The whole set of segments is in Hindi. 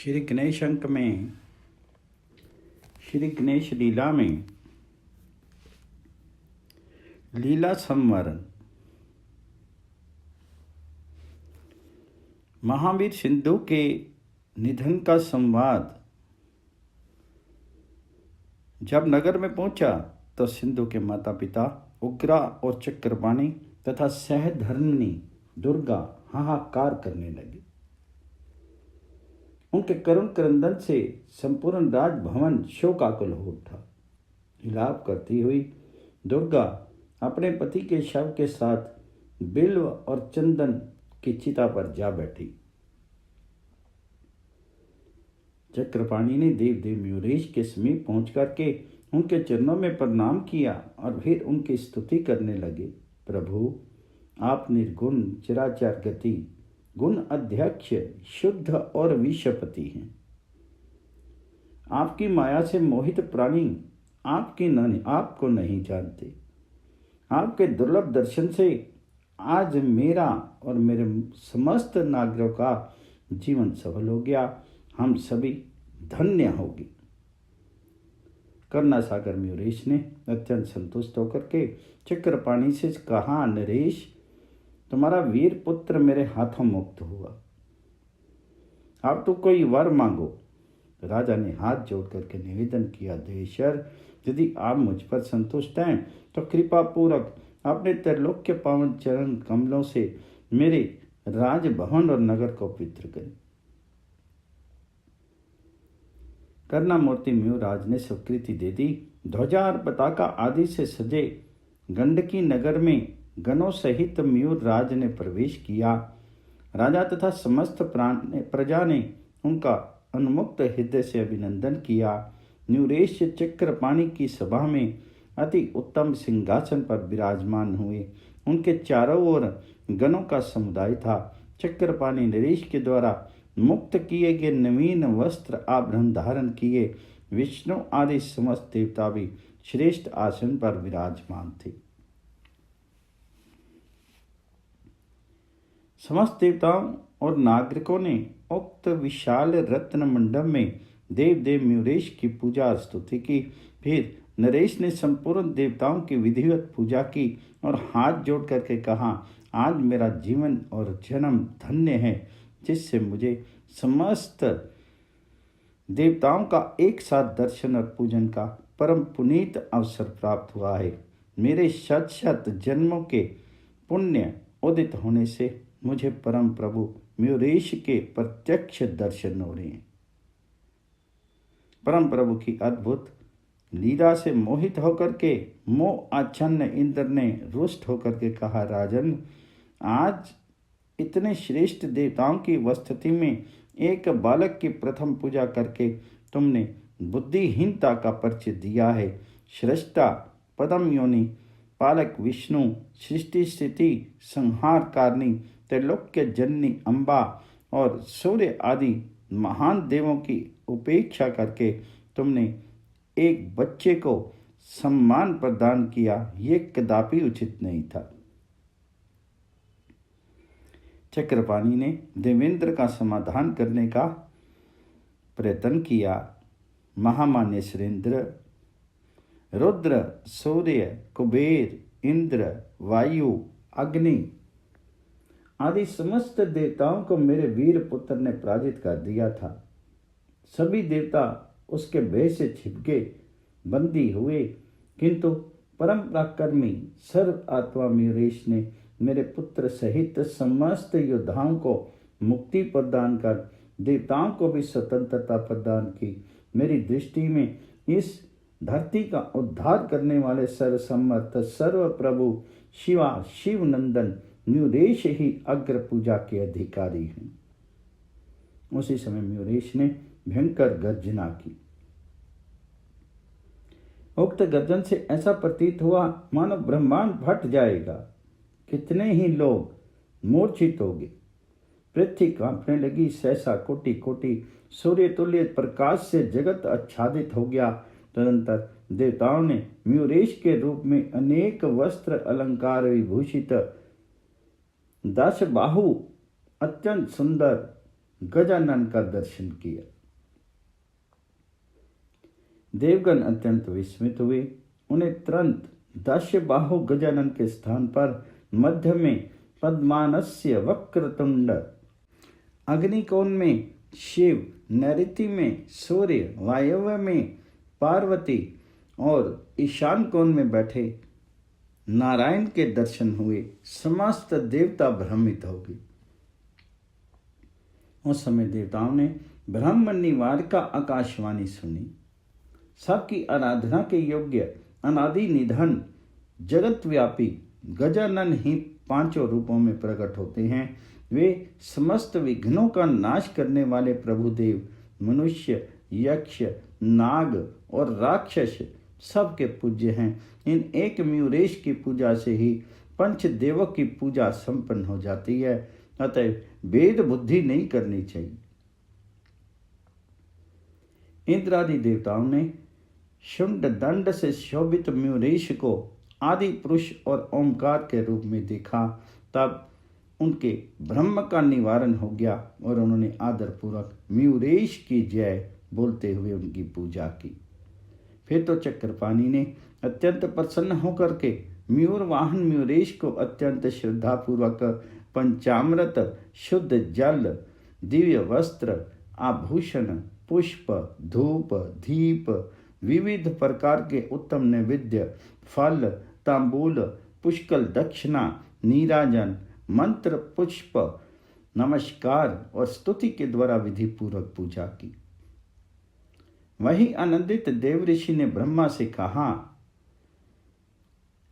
श्री गणेश अंक में श्री गणेश लीला में लीला संवरण। महावीर सिंधु के निधन का संवाद जब नगर में पहुंचा तो सिंधु के माता पिता उग्रा और चक्रपाणी तथा सहधर्मिणी दुर्गा हाहाकार करने लगी। उनके करुण क्रंदन से संपूर्ण राजभवन शोकाकुल हो उठा। विलाप करती हुई दुर्गा अपने पति के शव के साथ बिल्व और चंदन की चिता पर जा बैठी। चक्रपाणी ने देव मयूरेश के समीप पहुंच करके उनके चरणों में प्रणाम किया और फिर उनकी स्तुति करने लगे। प्रभु, आप निर्गुण चराचर गति गुण अध्यक्ष शुद्ध और विषपति हैं। आपकी माया से मोहित प्राणी आपको नहीं जानते। आपके दुर्लभ दर्शन से आज मेरा और मेरे समस्त नागरिकों का जीवन सफल हो गया। हम सभी धन्य होगी। करुणासागर मयूरेश ने अत्यंत संतुष्ट होकर के चक्रपाणी से कहा, नरेश, तुम्हारा वीर पुत्र मेरे हाथों मुक्त हुआ। अब तो कोई वर मांगो। राजा ने हाथ जोड़ करके निवेदन किया, देवेश्वर, यदि आप मुझ पर संतुष्ट हैं तो कृपा पूर्वक अपने त्रैलोक्य पावन चरण कमलों से मेरे राजभवन और नगर को पवित्र करें। करुणामूर्ति मयूरराज ने स्वीकृति दे दी। ध्वजा और पताका आदि से सजे गंडकी नगर में गणों सहित मयूरराज ने प्रवेश किया। राजा तथा समस्त प्रजा ने उनका उन्मुक्त हृदय से अभिनंदन किया। मयूरेश चक्रपाणी की सभा में अति उत्तम सिंहासन पर विराजमान हुए। उनके चारों ओर गणों का समुदाय था। चक्रपाणी नरेश के द्वारा मुक्त किए गए नवीन वस्त्र आभरण धारण किए विष्णु आदि समस्त देवता भी श्रेष्ठ आसन पर विराजमान थे। समस्त देवताओं और नागरिकों ने उक्त विशाल रत्न मंडप में देव मयूरेश की पूजा और स्तुति की। फिर नरेश ने संपूर्ण देवताओं की विधिवत पूजा की और हाथ जोड़ करके कहा, आज मेरा जीवन और जन्म धन्य है, जिससे मुझे समस्त देवताओं का एक साथ दर्शन और पूजन का परम पुनीत अवसर प्राप्त हुआ है। मेरे शत शत जन्मों के पुण्य उदित होने से मुझे परम प्रभु मयूरेश के प्रत्यक्ष दर्शन हो रहे हैं। परम प्रभु की अद्भुत लीला से मोहित होकर के मोह आच्छन्न इंद्र ने रुष्ट होकर के कहा, राजन, आज इतने श्रेष्ठ देवताओं की उपस्थिति में एक बालक की प्रथम पूजा करके तुमने बुद्धिहीनता का परिचय दिया है। श्रेष्ठा पदम योनि पालक विष्णु, सृष्टि स्थिति संहार कारिणी त्रैलोक्य जननी अम्बा और सूर्य आदि महान देवों की उपेक्षा करके तुमने एक बच्चे को सम्मान प्रदान किया, ये कदापि उचित नहीं था। चक्रपाणी ने देवेंद्र का समाधान करने का प्रयत्न किया। महामान्य सुरेंद्र, रुद्र, सूर्य, कुबेर, इंद्र, वायु, अग्नि आदि समस्त देवताओं को मेरे वीर पुत्र ने पराजित कर दिया था। सभी देवता उसके भय से छिपके बंदी हुए, किंतु परम पराक्रमी सर्व आत्मा मयूरेश ने मेरे पुत्र सहित समस्त योद्धाओं को मुक्ति प्रदान कर देवताओं को भी स्वतंत्रता प्रदान की। मेरी दृष्टि में इस धरती का उद्धार करने वाले सर्वसमर्थ सर्व प्रभु शिव नंदन मयूरेश ही अग्र पूजा के अधिकारी हैं। उसी समय मयूरेश ने भयंकर गर्जना की। उक्त गर्जन से ऐसा प्रतीत हुआ मानो ब्रह्मांड फट जाएगा। कितने ही लोग मूर्छित हो गए। पृथ्वी कांपने लगी। सहसा कोटि कोटि सूर्य तुल्य प्रकाश से जगत आच्छादित हो गया। तदनंतर देवताओं ने मयूरेश के रूप में अनेक वस्त्र अलंकार विभूषित 10 बाहु अत्यंत सुंदर गजानन का दर्शन किया। देवगण अत्यंत विस्मित हुए। उन्हें तुरंत दास्य बाहु गजानन के स्थान पर मध्य में पद्मानस्य वक्रतुंड, अग्निकोण में शिव, नैऋति में सूर्य, वायव्य में पार्वती और ईशान कोण में बैठे नारायण के दर्शन हुए। समस्त देवता भ्रमित हो गए। उस समय देवताओं ने ब्रह्म निवार का आकाशवाणी सुनी। सबकी आराधना के योग्य अनादि निधन जगत व्यापी गजानन ही पांचों रूपों में प्रकट होते हैं। वे समस्त विघ्नों का नाश करने वाले प्रभुदेव मनुष्य, यक्ष, नाग और राक्षस सबके पूज्य हैं। इन एक म्यूरेश की पूजा से ही पंच देवों की पूजा संपन्न हो जाती है। अतः वेद बुद्धि नहीं करनी चाहिए। इंद्रादि देवताओं ने शुंड दंड से शोभित म्यूरेश को आदि पुरुष और ओंकार के रूप में देखा। तब उनके ब्रह्म का निवारण हो गया और उन्होंने आदरपूर्वक म्यूरेश की जय बोलते हुए उनकी पूजा की। फिर तो चक्रपाणी ने अत्यंत प्रसन्न होकर के म्यूर वाहन म्यूरेश को अत्यंत श्रद्धापूर्वक पंचामृत, शुद्ध जल, दिव्य वस्त्र, आभूषण, पुष्प, धूप, दीप, विविध प्रकार के उत्तम नैवेद्य, फल, तांबूल, पुष्कल दक्षिणा, नीराजन, मंत्र, पुष्प, नमस्कार और स्तुति के द्वारा विधि पूर्वक पूजा की। वही आनंदित देव ऋषि ने ब्रह्मा से कहा,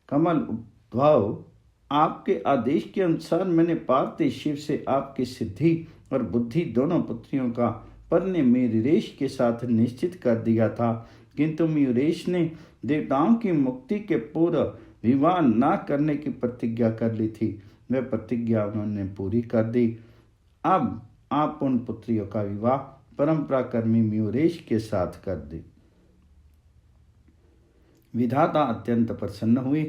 कमल उद्भव, आपके आदेश के अनुसार मैंने पार्थिव शिव से आपकी सिद्धि और बुद्धि दोनों पुत्रियों का परने म्यूरेश के साथ निश्चित कर दिया था, किंतु म्यूरेश ने देवताओं की मुक्ति के पूर्व विवाह न करने की प्रतिज्ञा कर ली थी। वह प्रतिज्ञा उन्होंने पूरी कर दी। अब आप उन पुत्रियों का विवाह परंपरा कर्मी म्यूरेश के साथ कर दे। विधाता अत्यंत प्रसन्न हुए।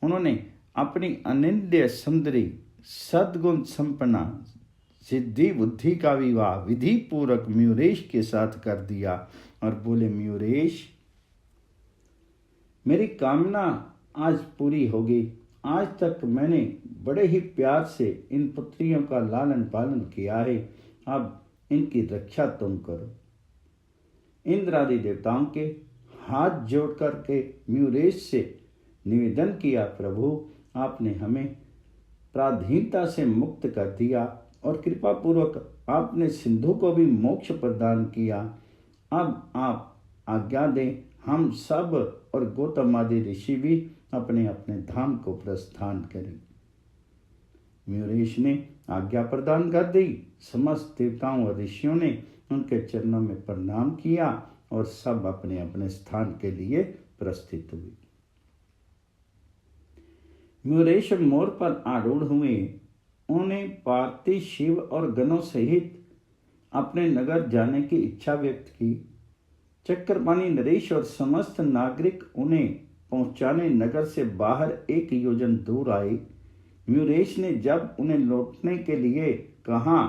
उन्होंने अपनी अनिंद्य सुंदरी सद्गुण संपन्ना सिद्धि बुद्धि का विवाह विधि पूर्वक म्यूरेश के साथ कर दिया और बोले, म्यूरेश, मेरी कामना आज पूरी होगी। आज तक मैंने बड़े ही प्यार से इन पुत्रियों का लालन पालन किया है, अब इनकी रक्षा तुम करो। इंद्रादि देवताओं के हाथ जोड़ करके म्यूरेश से निवेदन किया, प्रभु, आपने हमें पराधीनता से मुक्त कर दिया और कृपा पूर्वक आपने सिंधु को भी मोक्ष प्रदान किया। अब आप आज्ञा दें, हम सब और गौतम आदि ऋषि भी अपने अपने धाम को प्रस्थान करें। म्यूरेश ने आज्ञा प्रदान कर दी। समस्त देवताओं और ऋषियों ने उनके चरणों में प्रणाम किया और सब अपने अपने स्थान के लिए प्रस्थित हुए। म्यूरेश मोर पर आरूढ़ हुए। उन्हें पार्थिव शिव और गणों सहित अपने नगर जाने की इच्छा व्यक्त की। चक्रपाणी नरेश और समस्त नागरिक उन्हें पहुंचाने नगर से बाहर 1 योजन दूर आए। म्यूरेश ने जब उन्हें लौटने के लिए कहा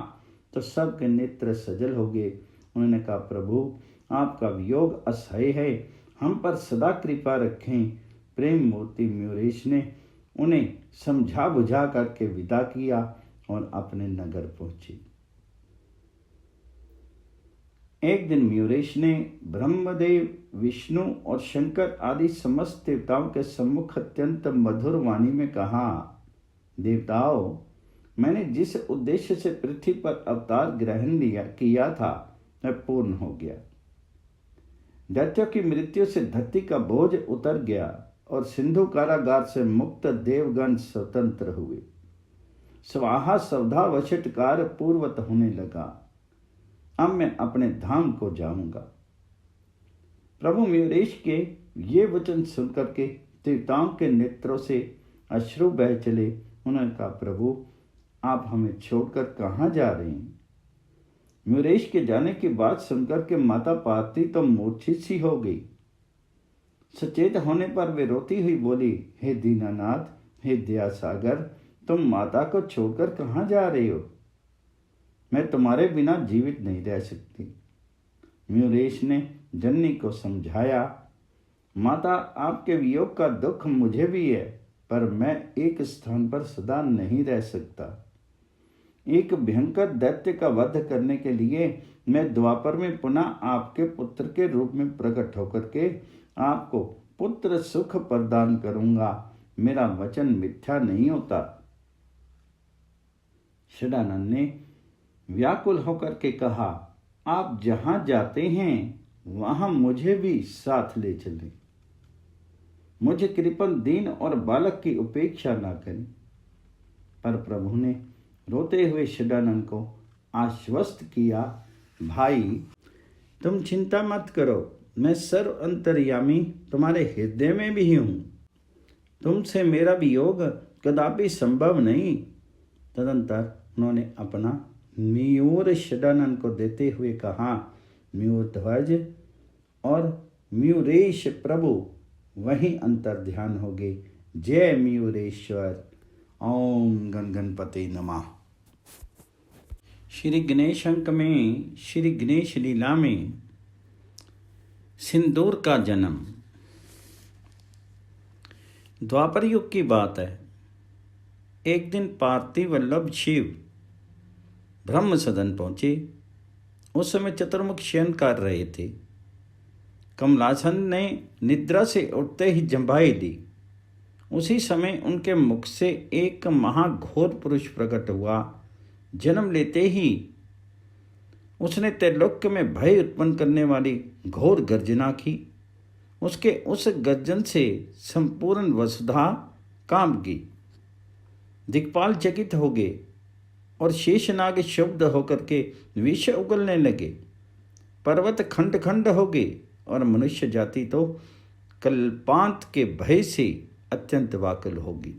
तो सबके नेत्र सजल हो गए। उन्होंने कहा, प्रभु, आपका वियोग असह्य है, हम पर सदा कृपा रखें। प्रेम मूर्ति म्यूरेश ने उन्हें समझा बुझा करके विदा किया और अपने नगर पहुंचे। एक दिन म्यूरेश ने ब्रह्मदेव, विष्णु और शंकर आदि समस्त देवताओं के सम्मुख अत्यंत मधुर वाणी में कहा, देवताओं, मैंने जिस उद्देश्य से पृथ्वी पर अवतार ग्रहण किया था वह पूर्ण हो गया। दैत्यों की मृत्यु से धरती का बोझ उतर गया और सिंधु कारागार से मुक्त देवगण स्वतंत्र हुए। स्वाहा स्वधा वशटकार पूर्वत होने लगा। अब मैं अपने धाम को जाऊंगा। प्रभु म्यूरेश के ये वचन सुनकर के देवताओं के नेत्रों से अश्रु बह चले। उन्होंने कहा, प्रभु, आप हमें छोड़कर कहाँ जा रहे हैं? म्यूरेश के जाने की बात सुनकर के माता पार्वती तो मूर्छित सी हो गई। सचेत होने पर वे रोती हुई बोली, हे दीनानाथ, हे दया सागर, तुम माता को छोड़कर कहाँ जा रहे हो? मैं तुम्हारे बिना जीवित नहीं रह सकती। म्यूरेश ने जननी को समझाया, माता, आपके वियोग का दुख मुझे भी है, पर मैं एक स्थान पर सदा नहीं रह सकता। एक भयंकर दैत्य का वध करने के लिए मैं द्वापर में पुनः आपके पुत्र के रूप में प्रकट होकर के आपको पुत्र सुख प्रदान करूंगा। मेरा वचन मिथ्या नहीं होता। षडानंद ने व्याकुल होकर के कहा, आप जहां जाते हैं वहां मुझे भी साथ ले चलें। मुझे कृपण दीन और बालक की उपेक्षा ना करें। पर प्रभु ने रोते हुए षडानंद को आश्वस्त किया, भाई तुम चिंता मत करो, मैं सर्व अंतर्यामी तुम्हारे हृदय में भी हूँ। तुमसे मेरा वियोग कदापि संभव नहीं। तदंतर उन्होंने अपना मयूर षडानंद को देते हुए कहा, मयूर ध्वज और मयूरेश प्रभु वहीं अंतर ध्यान हो गए। जय मयूरेश्वर। ओम गण गणपते नमः। श्री गणेश अंक में श्री गणेश लीला में सिंदूर का जन्म। द्वापर युग की बात है। एक दिन पार्थिव वल्लभ शिव ब्रह्म सदन पहुंचे। उस समय चतुर्मुख शयन कर रहे थे। कमलासन ने निद्रा से उठते ही जंभाई दी। उसी समय उनके मुख से एक महाघोर पुरुष प्रकट हुआ। जन्म लेते ही उसने त्रैलोक्य में भय उत्पन्न करने वाली घोर गर्जना की। उसके उस गर्जन से संपूर्ण वसुधा कांप गई। दिक्पाल चकित हो गए और शेषनाग शब्द होकर के विष उगलने लगे। पर्वत खंड खंड हो गए और मनुष्य जाति तो कल्पांत के भय से अत्यंत वाकुल होगी।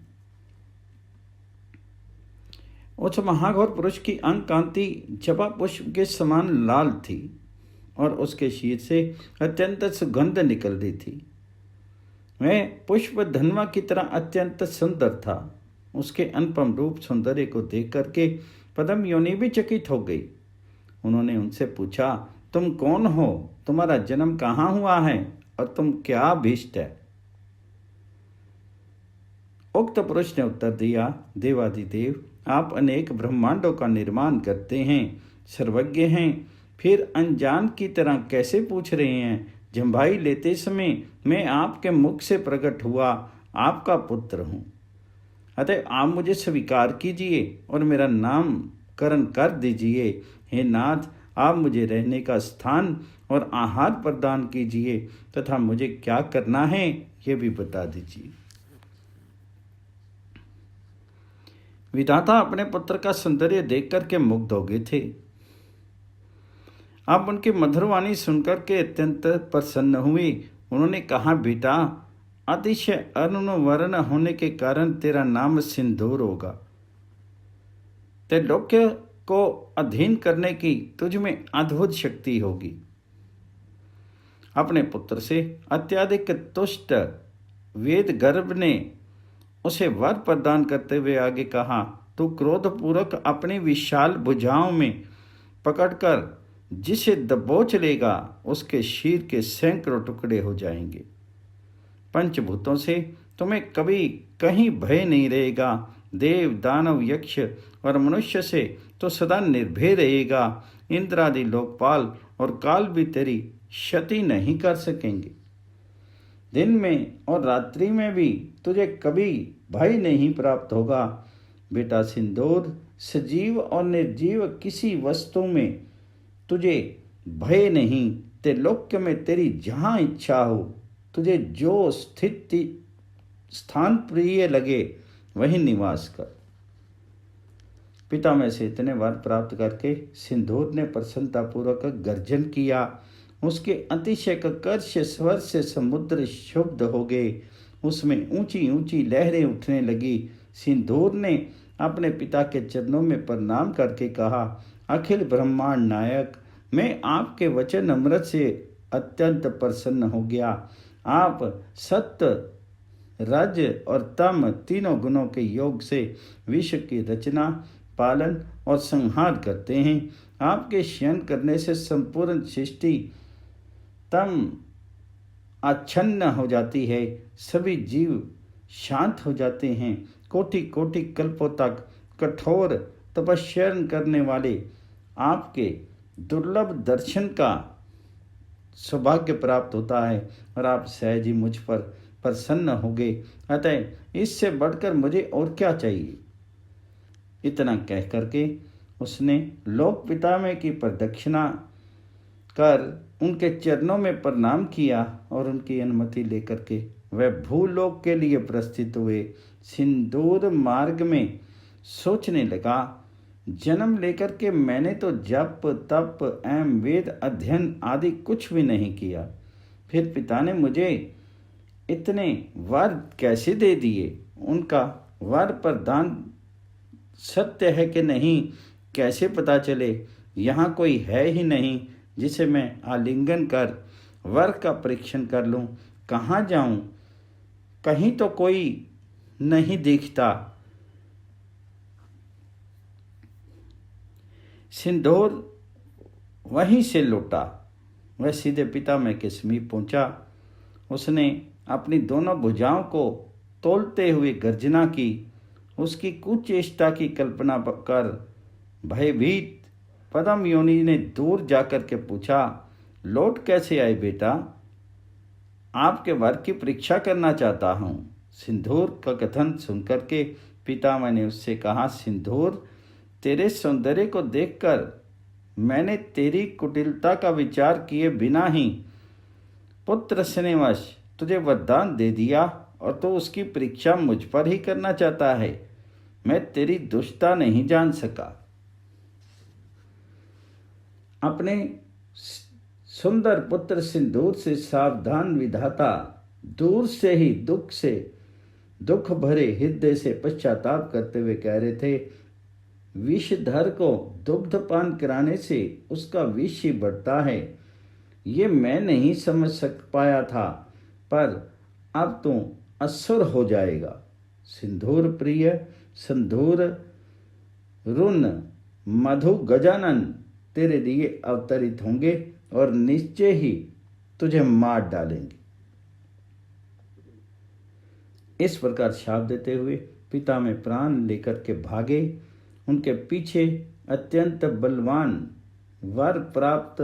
उस महाघोर पुरुष की अंग कांति जपा पुष्प के समान लाल थी और उसके शीर से अत्यंत सुगंध निकल रही थी। वह पुष्प धनवा की तरह अत्यंत सुंदर था। उसके अनुपम रूप सौंदर्य को देख करके पद्म योनि भी चकित हो गई। उन्होंने उनसे पूछा, तुम कौन हो? तुम्हारा जन्म कहाँ हुआ है और तुम क्या अभीष्ट है? उक्त पुरुष ने उत्तर दिया, देवादिदेव, आप अनेक ब्रह्मांडों का निर्माण करते हैं, सर्वज्ञ हैं, फिर अनजान की तरह कैसे पूछ रहे हैं? जंभाई लेते समय मैं आपके मुख से प्रकट हुआ, आपका पुत्र हूँ। अतः आप मुझे स्वीकार कीजिए और मेरा नामकरण कर दीजिए। हे नाथ, आप मुझे रहने का स्थान और आहार प्रदान कीजिए तथा मुझे क्या करना है ये भी बता दीजिए। विधाता अपने पुत्र का सौंदर्य देख करके मुग्ध हो गए थे। आप उनकी मधुर वाणी सुनकर के अत्यंत प्रसन्न हुए। उन्होंने कहा, बेटा, अतिशय अरुण वर्ण होने के कारण तेरा नाम सिंदूर होगा। त्रैलोक्य को अधीन करने की तुझ में अद्भुत शक्ति होगी। अपने पुत्र से अत्यधिक तुष्ट वेद गर्भ ने उसे वर प्रदान करते हुए आगे कहा, तू क्रोधपूर्वक अपनी विशाल भुजाओं में पकड़कर जिसे दबोच लेगा उसके शीर के सैकड़ों टुकड़े हो जाएंगे। पंचभूतों से तुम्हें कभी कहीं भय नहीं रहेगा। देव, दानव, यक्ष और मनुष्य से तो सदा निर्भय रहेगा। इंद्र आदि लोकपाल और काल भी तेरी क्षति नहीं कर सकेंगे। दिन में और रात्रि में भी तुझे कभी भय नहीं प्राप्त होगा। बेटा सिंदूर, सजीव और निर्जीव किसी वस्तु में तुझे भय नहीं। त्रिलोक्य में तेरी जहाँ इच्छा हो, तुझे जो स्थिति स्थान प्रिय लगे वहीं निवास कर। पिता में से इतने वर प्राप्त करके सिंदूर ने प्रसन्नतापूर्वक गर्जन किया। उसके अतिशय कर्ष स्वर से समुद्र शुद्ध हो गए। उसमें ऊंची ऊंची लहरें उठने लगी। सिंदूर ने अपने पिता के चरणों में प्रणाम करके कहा, अखिल ब्रह्मांड नायक, मैं आपके वचन अमृत से अत्यंत प्रसन्न हो गया। आप सत्य, रज और तम तीनों गुणों के योग से विश्व की रचना, पालन और संहार करते हैं। आपके शयन करने से संपूर्ण सृष्टि तम आच्छन्न हो जाती है, सभी जीव शांत हो जाते हैं। कोटि कोटि कल्पों तक कठोर तपस्या करने वाले आपके दुर्लभ दर्शन का सौभाग्य प्राप्त होता है और आप सहज ही मुझ पर प्रसन्न होंगे। अतः इससे बढ़कर मुझे और क्या चाहिए। इतना कह करके उसने लोक पितामह की प्रदक्षिणा कर उनके चरणों में प्रणाम किया और उनकी अनुमति लेकर के वह भूलोक के लिए प्रस्थित हुए। सिंदूर मार्ग में सोचने लगा, जन्म लेकर के मैंने तो जप तप एवं वेद अध्ययन आदि कुछ भी नहीं किया, फिर पिता ने मुझे इतने वर कैसे दे दिए। उनका वर प्रदान सत्य है कि नहीं कैसे पता चले। यहाँ कोई है ही नहीं जिसे मैं आलिंगन कर वर का परीक्षण कर लूँ। कहाँ जाऊँ, कहीं तो कोई नहीं दिखता। सिंदूर वहीं से लौटा, वह सीधे पितामह के समीप पहुंचा। उसने अपनी दोनों भुजाओं को तोलते हुए गर्जना की। उसकी कुचेष्टा की कल्पना कर भयभीत पद्म योनि ने दूर जाकर के पूछा, लौट कैसे आए बेटा? आपके वर की परीक्षा करना चाहता हूँ। सिंदूर का कथन सुनकर के पितामह ने उससे कहा, सिंदूर, तेरे सौंदर्य को देखकर मैंने तेरी कुटिलता का विचार किए बिना ही पुत्र स्नेहवश तुझे वरदान दे दिया और तो उसकी परीक्षा मुझ पर ही करना चाहता है। मैं तेरी दुष्टता नहीं जान सका। अपने सुंदर पुत्र सिंदूर से सावधान विधाता दूर से ही दुख भरे हृदय से पश्चाताप करते हुए कह रहे थे, विषधर को दुग्धपान कराने से उसका विष ही बढ़ता है। ये मैं नहीं समझ पाया था, पर अब तो असुर हो जाएगा। सिंदूर प्रिय सिंदूर रुन मधु गजानन तेरे लिए अवतरित होंगे और निश्चय ही तुझे मार डालेंगे। इस प्रकार शाप देते हुए पिता में प्राण लेकर के भागे। उनके पीछे अत्यंत बलवान वर प्राप्त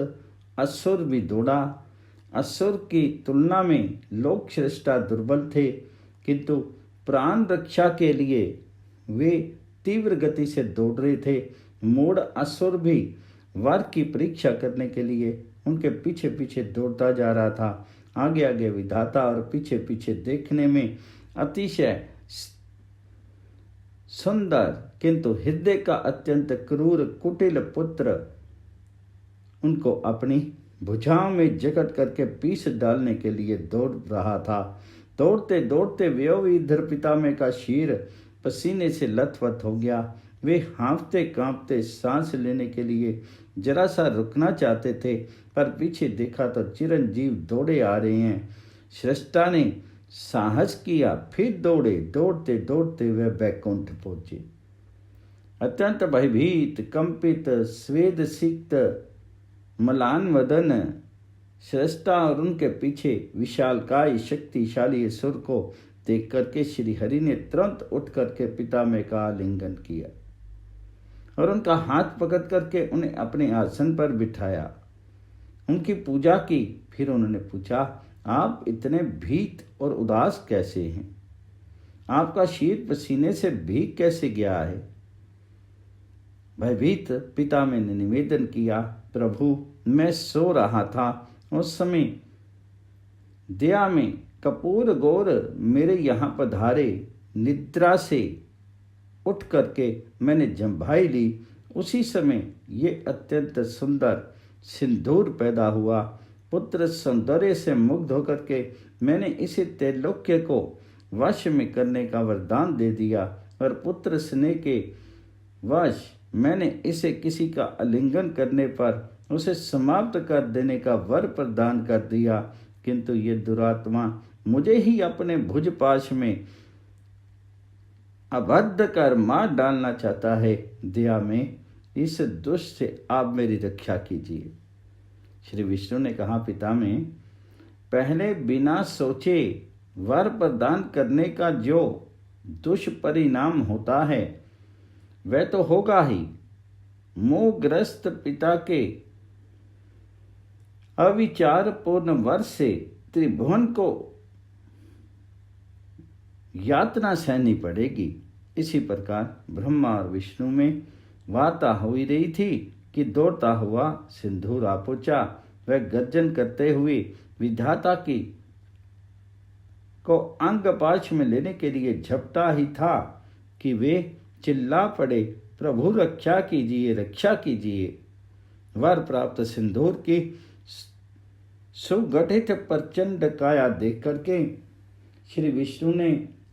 असुर भी दौड़ा। असुर की तुलना में लोक श्रेष्ठा दुर्बल थे, किंतु प्राण रक्षा के लिए वे तीव्र गति से दौड़ रहे थे। मूढ़ असुर भी वर की परीक्षा करने के लिए उनके पीछे पीछे दौड़ता जा रहा था। आगे आगे विधाता और पीछे पीछे देखने में अतिशय सुंदर किंतु हृदय का अत्यंत क्रूर कुटिल पुत्र उनको अपनी भुजाओं में जकड़ करके पीस डालने के लिए दौड़ रहा था। दौड़ते दौड़ते वयोवृद्ध पितामह का शीर पसीने से लथपथ हो गया। वे हाँफते कांपते सांस लेने के लिए जरा सा रुकना चाहते थे, पर पीछे देखा तो चिरंजीव दौड़े आ रहे हैं। श्रेष्ठा ने साहस किया, फिर दौड़े। दौड़ते दौड़ते वे बैकुंठ पहुंचे। अत्यंत भयभीत कंपित स्वेद सिक्त मलान वदन श्रेष्ठा और उनके पीछे विशालकाय शक्तिशाली असुर को देख करके श्री हरि ने तुरंत उठ करके पितामह का आलिंगन किया और उनका हाथ पकड़ करके उन्हें अपने आसन पर बिठाया, उनकी पूजा की। फिर उन्होंने पूछा, आप इतने भीत और उदास कैसे हैं? आपका शीर पसीने से भीग कैसे गया है? भयभीत पितामह ने निवेदन किया, प्रभु, मैं सो रहा था। उस समय दया में कपूर गौर मेरे यहाँ पधारे। निद्रा से उठ करके मैंने जम्भाई ली। उसी समय ये अत्यंत सुंदर सिंदूर पैदा हुआ। पुत्र सौंदर्य से मुग्ध होकर के मैंने इसे त्रैलोक्य को वश में करने का वरदान दे दिया और पुत्र स्नेह के वश मैंने इसे किसी का आलिंगन करने पर उसे समाप्त कर देने का वर प्रदान कर दिया, किंतु ये दुरात्मा मुझे ही अपने भुजपाश में अबद्ध कर मार डालना चाहता है। दया में इस दुष्ट से आप मेरी रक्षा कीजिए। श्री विष्णु ने कहा, पितामह, पहले बिना सोचे वर प्रदान करने का जो दुष्परिणाम होता है वह तो होगा ही। मोहग्रस्त पिता के अविचारपूर्ण वर से त्रिभुवन को यातना सहनी पड़ेगी। इसी प्रकार ब्रह्मा और विष्णु में वार्ता हो ही रही थी कि दौड़ता हुआ सिंदूर आ पहुंचा। वह गर्जन करते हुए विधाता की को अंग पाश में लेने के लिए झपटा ही था कि वे चिल्ला पड़े, प्रभु रक्षा कीजिए, रक्षा कीजिए। वर प्राप्त सिंदूर की सुगठित प्रचंड काया देख करके श्री विष्णु ने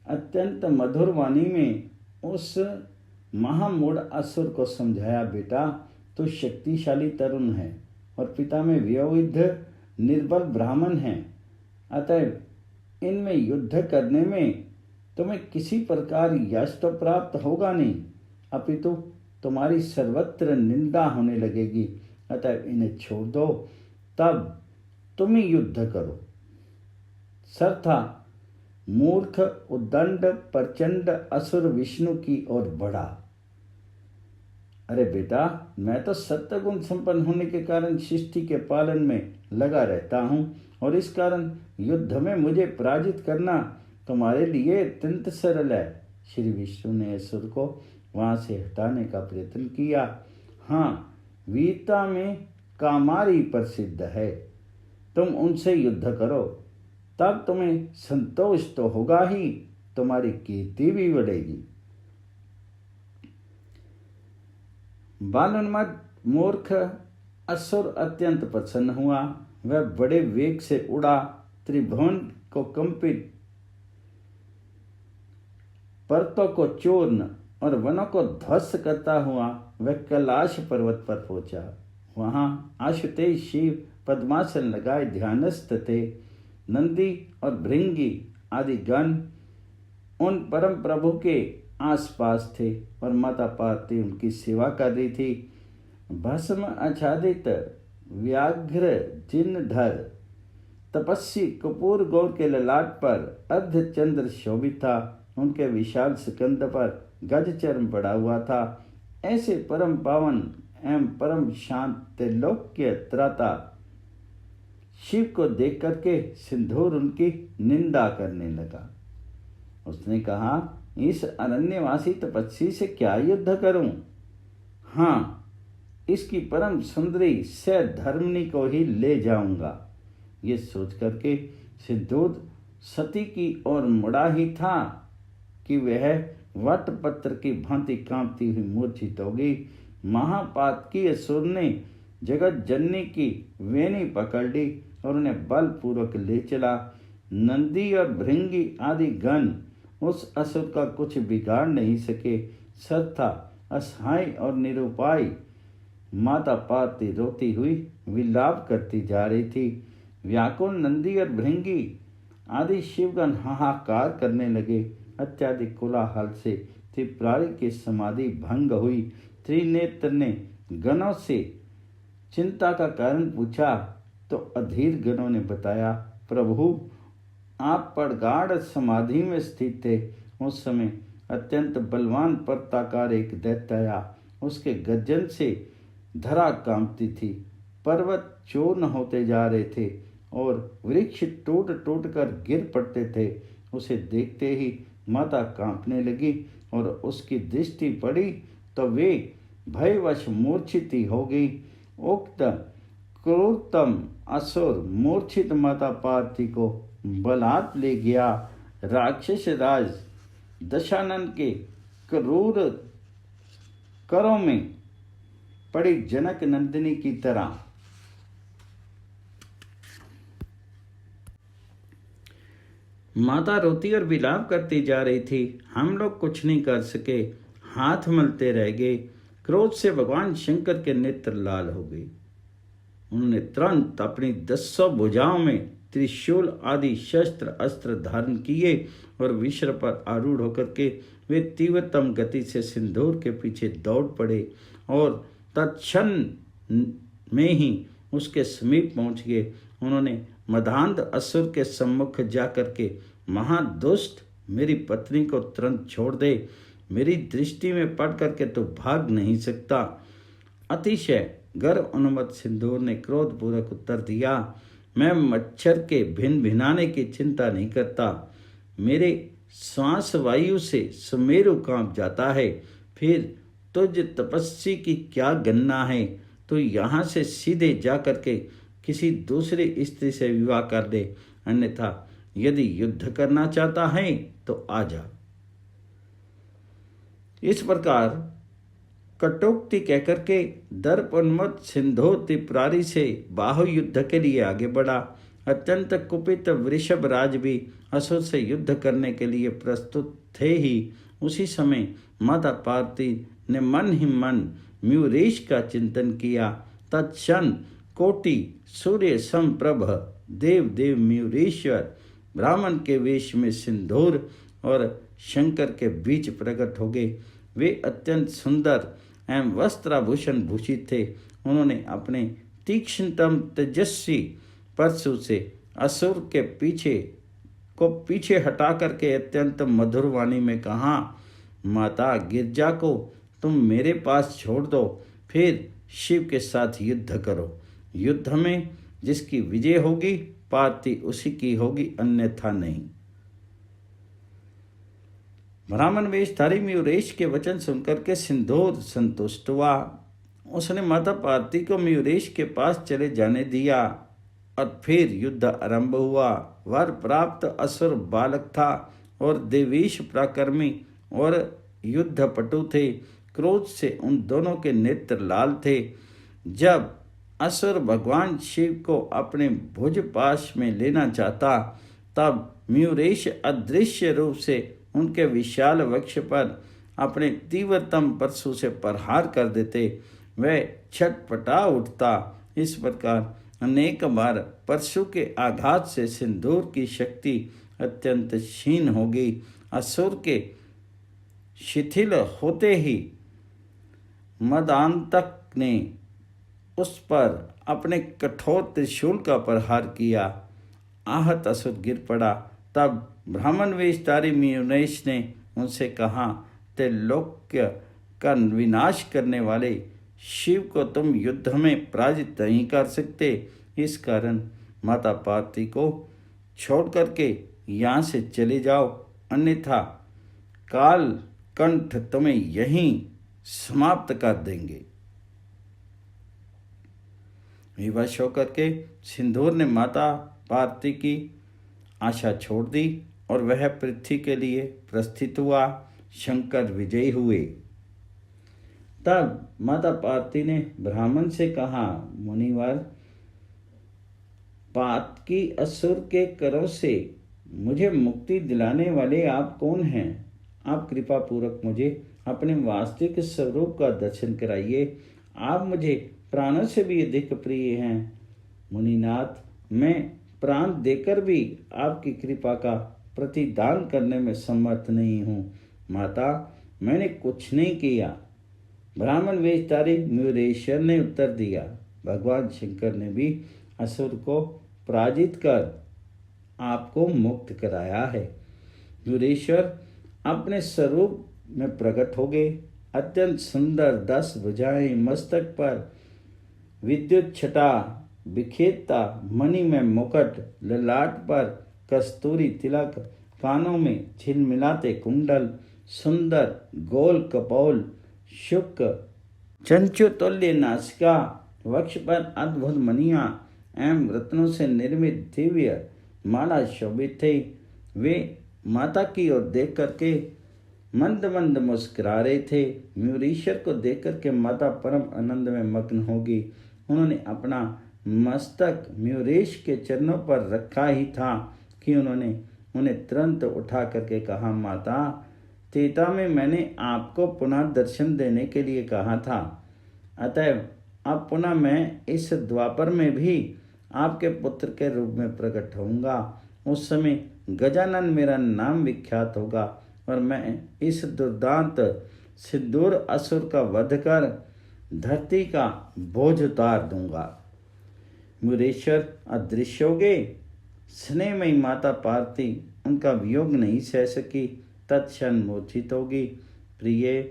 अत्यंत मधुर वाणी में उस महामूढ़ असुर को समझाया, बेटा तू शक्तिशाली तरुण है और पिता में वयोवृद्ध निर्बल ब्राह्मण है, अतः इनमें युद्ध करने में तुम्हें किसी प्रकार यश तो प्राप्त होगा नहीं, अपितु तुम्हारी सर्वत्र निंदा होने लगेगी। अतः इन्हें छोड़ दो, तब तुम ही युद्ध करो। सर्था मूर्ख उद्दंड प्रचंड असुर विष्णु की ओर बढ़ा। अरे बेटा, मैं तो सत्वगुण संपन्न होने के कारण सृष्टि के पालन में लगा रहता हूँ और इस कारण युद्ध में मुझे पराजित करना तुम्हारे लिए अत्यंत सरल है। श्री विष्णु ने असुर को वहां से हटाने का प्रयत्न किया। हाँ, वीरता में कामारी प्रसिद्ध है, तुम उनसे युद्ध करो, तब तुम्हें संतोष तो होगा ही, तुम्हारी कीर्ति भी बढ़ेगी। बालोन्मत्त मूर्ख असुर अत्यंत प्रसन्न हुआ। वह बड़े वेग से उड़ा, त्रिभुवन को कंपित, पर्वतों को चूर्ण और वनों को ध्वस्त करता हुआ वह कैलाश पर्वत पर पहुंचा। वहां आशुतोष शिव पद्मासन लगाए ध्यानस्थ थे। नंदी और भृंगी आदि गण उन परम प्रभु के आसपास थे और माता पार्वती उनकी सेवा कर रही थी। भस्म आच्छादित व्याघ्र जिनधर तपस्वी कपूर गौर के ललाट पर अर्धचंद्र शोभित था। उनके विशाल स्कंद पर गज चर्म पड़ा हुआ था। ऐसे परम पावन एवं परम शांत त्रिलोक्य त्राता शिव को देख करके सिंदूर उनकी निंदा करने लगा। उसने कहा, इस अरण्यवासी तपस्वी से क्या युद्ध करूं? हाँ, इसकी परम सुंदरी सधर्मिणी को ही ले जाऊंगा। ये सोच करके सिंदूर सती की ओर मुड़ा ही था कि वह वटपत्र की भांति कांपती हुई मूर्छित हो गई। महापातकी असुर ने जगत जननी की वेणी पकड़ ली और उन्हें बलपूर्वक ले चला। नंदी और भृंगी आदि गण उस असुर का कुछ बिगाड़ नहीं सके। सर्था असहाय और निरुपाय माता पार्वती रोती हुई विलाप करती जा रही थी। व्याकुल नंदी और भृंगी आदि शिवगण हाहाकार करने लगे। अत्याधिक कोलाहल से त्रिपुरारी की समाधि भंग हुई। त्रिनेत्र ने गणों से चिंता का कारण पूछा तो अधीर गणों ने बताया, प्रभु आप प्रगाढ़ समाधि में स्थित थे। उस समय अत्यंत बलवान पर्वताकार एक दैत्य आया। उसके गर्जन से धरा कांपती थी, पर्वत चूर्ण होते जा रहे थे और वृक्ष टूट टूट कर गिर पड़ते थे। उसे देखते ही माता कांपने लगी और उसकी दृष्टि पड़ी तो वे भयवश मूर्छित हो गई। उक्त क्रूरतम असुर मूर्छित माता पार्वती को बलात् ले गया। राक्षस राज दशानन के क्रूर करों में पड़ी जनक नंदिनी की तरह माता रोती और विलाप करती जा रही थी। हम लोग कुछ नहीं कर सके, हाथ मलते रह गए। क्रोध से भगवान शंकर के नेत्र लाल हो गए। उन्होंने तुरंत अपनी 10 भुजाओं में त्रिशूल आदि शस्त्र अस्त्र धारण किए और विश्व पर आरूढ़ होकर के वे तीव्रतम गति से सिंदूर के पीछे दौड़ पड़े और तत्क्षण में ही उसके समीप पहुंच गए। उन्होंने मदान्ध असुर के सम्मुख जाकर के, महादुष्ट, मेरी पत्नी को तुरंत छोड़ दे, मेरी दृष्टि में पड़ करके तो भाग नहीं सकता। अतिशय गर्व अनुमत सिंदूर ने क्रोधपूर्वक उत्तर दिया, मैं मच्छर के भिन भिनाने की चिंता नहीं करता। मेरे श्वास वायु से सुमेरु कांप जाता है। फिर तुझ तपस्वी की क्या गणना है? तो यहाँ से सीधे जा करके किसी दूसरी स्त्री से विवाह कर ले, अन्यथा यदि युद्ध करना चाहता है तो आ जा। इस प्रकार कटोक्ति कहकर के दर्पन्मत सिंधु त्रिपुरारी से बाहु युद्ध के लिए आगे बढ़ा। अत्यंत कुपित वृषभ राज भी असुर से युद्ध करने के लिए प्रस्तुत थे ही उसी समय माता पार्वती ने मन ही मन म्यूरेश का चिंतन किया। तत्क्षण कोटि सूर्य समप्रभ देव देव म्यूरेश्वर ब्राह्मण के वेश में सिंदूर और शंकर के बीच प्रकट हो गए। वे अत्यंत सुंदर एवं वस्त्राभूषण भूषित थे। उन्होंने अपने तीक्ष्णतम तेजस्वी परशु से असुर के पीछे हटा करके अत्यंत मधुर वाणी में कहा, माता गिरजा को तुम मेरे पास छोड़ दो, फिर शिव के साथ युद्ध करो। युद्ध में जिसकी विजय होगी पार्वती उसी की होगी, अन्यथा नहीं। ब्राह्मण वेशधारी म्यूरेश के वचन सुनकर के सिंदूर संतुष्ट हुआ। उसने माता पार्वती को म्यूरेश के पास चले जाने दिया और फिर युद्ध आरंभ हुआ। वर प्राप्त असुर बालक था और देवेश पराक्रमी और युद्ध पटु थे। क्रोध से उन दोनों के नेत्र लाल थे। जब असुर भगवान शिव को अपने भुज पाश में लेना चाहता, तब म्यूरेश अदृश्य रूप से उनके विशाल वक्ष पर अपने तीव्रतम परशु से प्रहार कर देते। वह छटपटा उठता। इस प्रकार अनेक बार परशु के आघात से सिंदूर की शक्ति अत्यंत क्षीण हो गई। असुर के शिथिल होते ही मदांतक ने उस पर अपने कठोर त्रिशूल का प्रहार किया। आहत असुर गिर पड़ा। तब ब्राह्मण वेशधारी म्यूरेश ने उनसे कहा, त्रिलोक्य का विनाश करने वाले शिव को तुम युद्ध में पराजित नहीं कर सकते। इस कारण माता पार्वती को छोड़ करके यहाँ से चले जाओ, अन्यथा काल कंठ तुम्हें यहीं समाप्त कर देंगे। विवश होकर के सिंदूर ने माता पार्वती की आशा छोड़ दी और वह पृथ्वी के लिए प्रस्थित हुआ। शंकर विजयी हुए। तब माता पार्वती ने ब्राह्मण से कहा, मुनिवर, पातकी असुर के करों से मुझे मुक्ति दिलाने वाले आप कौन हैं? आप कृपा पूर्वक मुझे अपने वास्तविक स्वरूप का दर्शन कराइए। आप मुझे प्राणों से भी अधिक प्रिय हैं। मुनिनाथ, मैं प्राण देकर भी आपकी कृपा का प्रतिदान करने में समर्थ नहीं हूँ। माता, मैंने कुछ नहीं किया। ब्राह्मण वेशधारी म्यूरेश्वर ने उत्तर दिया। भगवान शंकर ने भी असुर को पराजित कर आपको मुक्त कराया है। म्यूरेश्वर अपने स्वरूप में प्रकट हो गए। अत्यंत सुंदर 10 भुजाएं, मस्तक पर विद्युत छटा बिखेरता मणि में मुकुट, ललाट पर कस्तूरी तिलक, कानों में झिलमिलाते कुंडल, सुंदर गोल कपोल, शुक्र चंचुतुल्य नासिका, वक्ष पर अद्भुत मणियां एवं रत्नों से निर्मित दिव्य माला शोभित थे। वे माता की ओर देख करके मंद मंद मुस्कुरा रहे थे। म्यूरेश्वर को देख करके माता परम आनंद में मग्न होगी। उन्होंने अपना मस्तक म्यूरेश के चरणों पर रखा ही था कि उन्होंने उन्हें तुरंत उठा करके कहा, माता, त्रेता में मैंने आपको पुनः दर्शन देने के लिए कहा था, अतएव अब पुनः मैं इस द्वापर में भी आपके पुत्र के रूप में प्रकट होऊंगा। उस समय गजानन मेरा नाम विख्यात होगा और मैं इस दुर्दांत सिंदूर असुर का वध कर धरती का बोझ उतार दूंगा। मुरेश्वर अदृश्य हो गए। स्नेहमयी माता पार्वती उनका वियोग नहीं सह सकी, तत्क्षण मूर्छित होगी। प्रिय,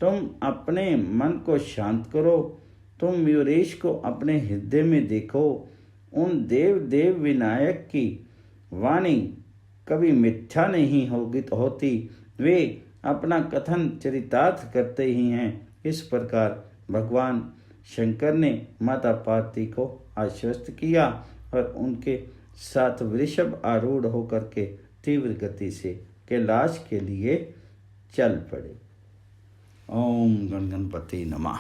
तुम अपने मन को शांत करो, तुम मयूरेश को अपने हृदय में देखो। उन देव विनायक की वाणी कभी मिथ्या नहीं होती, वे अपना कथन चरितार्थ करते ही हैं। इस प्रकार भगवान शंकर ने माता पार्वती को आश्वस्त किया और उनके साथ वृषभ आरूढ़ होकर के तीव्र गति से कैलाश के लिए चल पड़े। ओम गण गणपति नमः।